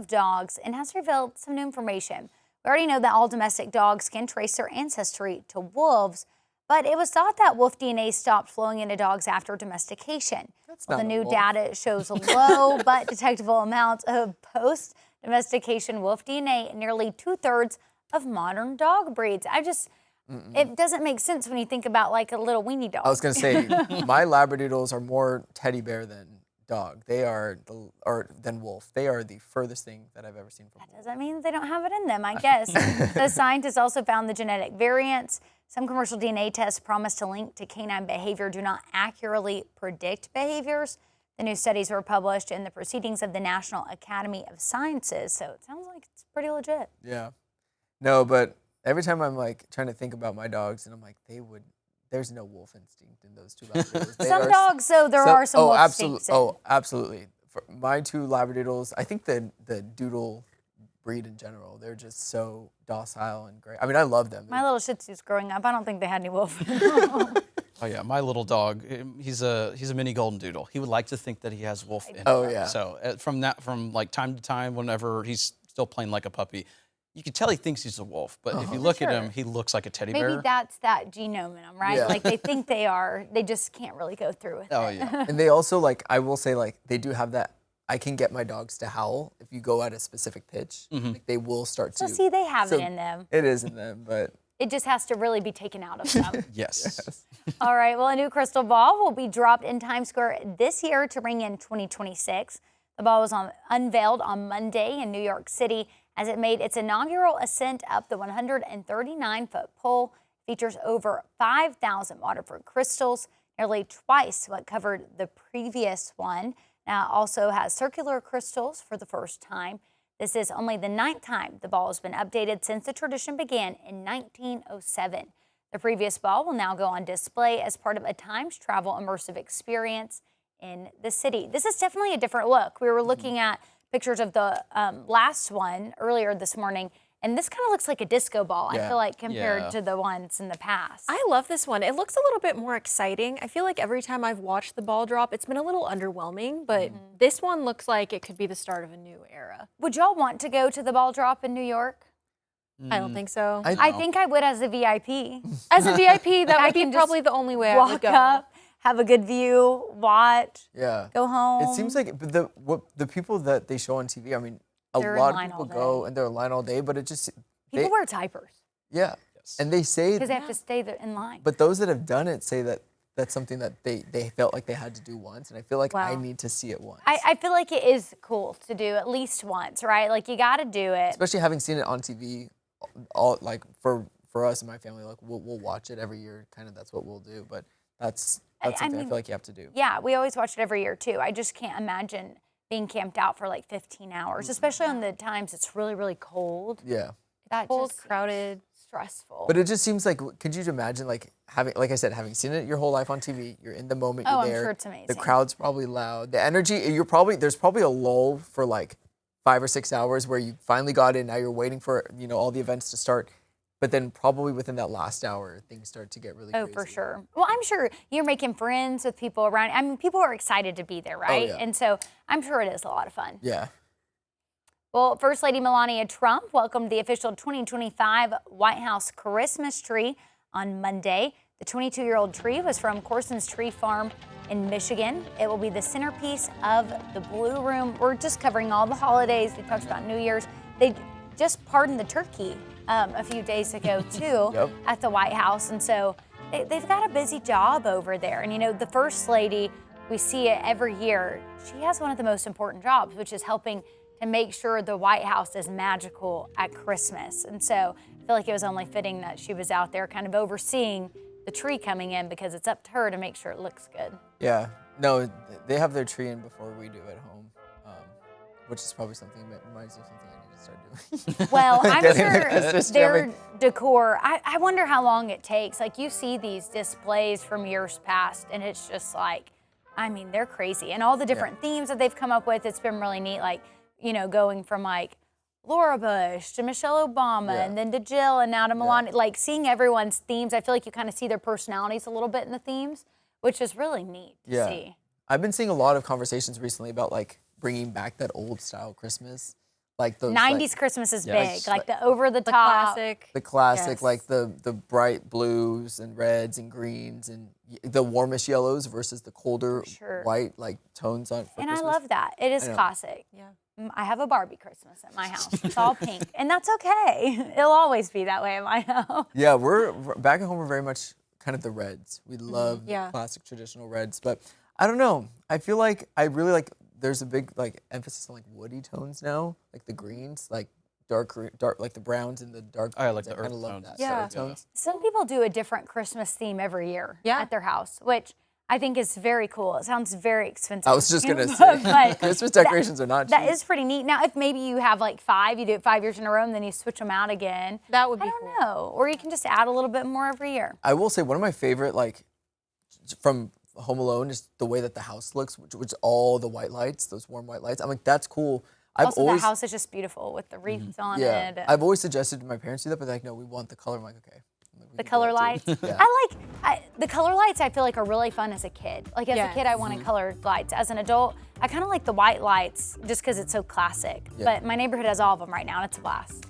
of dogs and has revealed some new information. We already know that all domestic dogs can trace their ancestry to wolves, but it was thought that wolf DNA stopped flowing into dogs after domestication. The new data shows low but detectable amounts of post-domestication wolf DNA in nearly 2/3 of modern dog breeds. It doesn't make sense when you think about like a little weenie dog. I was gonna say, my Labradoodles are more teddy bear than dog. They are than wolf. They are the furthest thing that I've ever seen from. That doesn't mean they don't have it in them, I guess. The scientists also found the genetic variants. Some commercial DNA tests promise to link to canine behavior do not accurately predict behaviors. The new studies were published in the Proceedings of the National Academy of Sciences, so it sounds like it's pretty legit. Yeah. No, but every time I'm like trying to think about my dogs, and I'm like, there's no wolf instinct in those two Labradoodles. Some dogs, though, there are some wolf instincts. Absolutely. For my two Labradoodles, I think the Doodle breed in general, they're just so docile and great. I mean, I love them. My little Shih Tzus growing up, I don't think they had any wolf. Oh yeah, my little dog, he's a mini golden doodle. He would like to think that he has wolf in him. Oh yeah. So from like time to time, whenever he's still playing like a puppy, you can tell he thinks he's a wolf. But if you look at him, he looks like a teddy bear. Maybe that's that genome in them, right? Yeah. Like they think they are, they just can't really go through with it. Oh yeah. And they also I will say they do have that. I can get my dogs to howl if you go at a specific pitch. Like they will start to. So see, they have it in them. It is in them, but. It just has to really be taken out of them. Yes. All right, well, a new crystal ball will be dropped in Times Square this year to ring in 2026. The ball was unveiled on Monday in New York City as it made its inaugural ascent up the 139-foot pole. Features over 5,000 waterford crystals, nearly twice what covered the previous one. Now, it also has circular crystals for the first time. This is only the 9th time the ball has been updated since the tradition began in 1907. The previous ball will now go on display as part of a Times Travel immersive experience in the city. This is definitely a different look. We were looking at pictures of the last one earlier this morning, and this kind of looks like a disco ball, I feel like, compared to the ones in the past. I love this one. It looks a little bit more exciting. I feel like every time I've watched the ball drop, it's been a little underwhelming, but this one looks like it could be the start of a new era. Would y'all want to go to the ball drop in New York? I don't think so. I think I would as a VIP. As a VIP, that would be probably the only way I would go. Walk up, have a good view, watch, go home. It seems like the people that they show on TV, I mean, They're a lot in of line people all go day. and they're in line all day, but it just People wear diapers yeah, and they say because they have to stay there in line. but those that have done it say that that's something that they felt like they had to do once, and I feel like I need to see it once. I feel like it is cool to do at least once, right? Like you got to do it. Especially having seen it on TV, all like for us and my family, like we'll watch it every year. Kind of that's what we'll do. But that's something I feel like you have to do. Yeah, we always watch it every year too. I just can't imagine being camped out for like 15 hours, especially on the times it's really, really cold. Yeah. That Cold, just crowded. stressful. But it just seems like, could you imagine like having, like I said, having seen it your whole life on TV, you're in the moment, you're there. I'm sure it's amazing. The crowd's probably loud. The energy, there's probably a lull for like 5 or 6 hours where you finally got in, now you're waiting for, all the events to start. But then probably within that last hour, things start to get really crazy. Oh, for sure. Well, I'm sure you're making friends with people around. I mean, people are excited to be there, right? Oh, yeah. And so I'm sure it is a lot of fun. Yeah. Well, First Lady Melania Trump welcomed the official 2025 White House Christmas tree on Monday. The 22-year-old tree was from Corson's Tree Farm in Michigan. It will be the centerpiece of the Blue Room. We're just covering all the holidays. We talked about New Year's. They just pardoned the turkey a few days ago, too, at the White House. And so they've got a busy job over there. And, the First Lady, we see it every year. She has one of the most important jobs, which is helping to make sure the White House is magical at Christmas. And so I feel like it was only fitting that she was out there kind of overseeing the tree coming in, because it's up to her to make sure it looks good. Yeah. No, they have their tree in before we do at home, which is probably something that reminds me of something I need to start doing. Well, I'm sure their decor, I wonder how long it takes. Like, you see these displays from years past, and it's just like, I mean, they're crazy. And all the different themes that they've come up with, it's been really neat. Like, going from like Laura Bush to Michelle Obama and then to Jill and now to Melania. Like, seeing everyone's themes, I feel like you kind of see their personalities a little bit in the themes, which is really neat to see. I've been seeing a lot of conversations recently about like bringing back that old style Christmas. like those 90s like, Christmas is Yeah. big, like the over the The top. classic. the classic, Yes. like the bright blues and reds and greens and the warmest yellows versus the colder sure. white like tones on. For And Christmas. I love that. It is know. classic. Yeah. I have a Barbie Christmas at my house. It's all pink, and that's okay. It'll always be that way at my house. Yeah, we're back at home. We're very much kind of the reds. We love Yeah. the classic traditional reds, but I don't know. I feel like I really like. There's a big like emphasis on like woody tones now, like the greens, like dark, like the browns and the dark. I like greens. the kinda earth love tones. that. Yeah. Earth tones. Some people do a different Christmas theme every year Yeah. at their house, which I think is very cool. It sounds very expensive. I was just gonna say, But Christmas decorations are not cheap. that is pretty neat. Now, if maybe you have like 5, you do it 5 years in a row, and then you switch them out again. That would be I don't cool. know. Or you can just add a little bit more every year. I will say one of my favorite like from Home Alone is the way that the house looks, which all the white lights, those warm white lights. I'm like, that's cool. I've Also, always, the house is just beautiful with the wreaths on yeah, it. I've always suggested to my parents do that, but they're like, no, we want the color. I'm like, okay. I'm like, we The can do color that lights. too. Yeah. The color lights I feel like are really fun as a kid. Like as a Yes. kid, I wanted colored lights. As an adult, I kind of like the white lights just because it's so classic. Yeah. But my neighborhood has all of them right now, and it's a blast.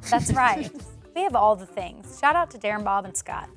That's right. We have all the things. Shout out to Darren, Bob, and Scott.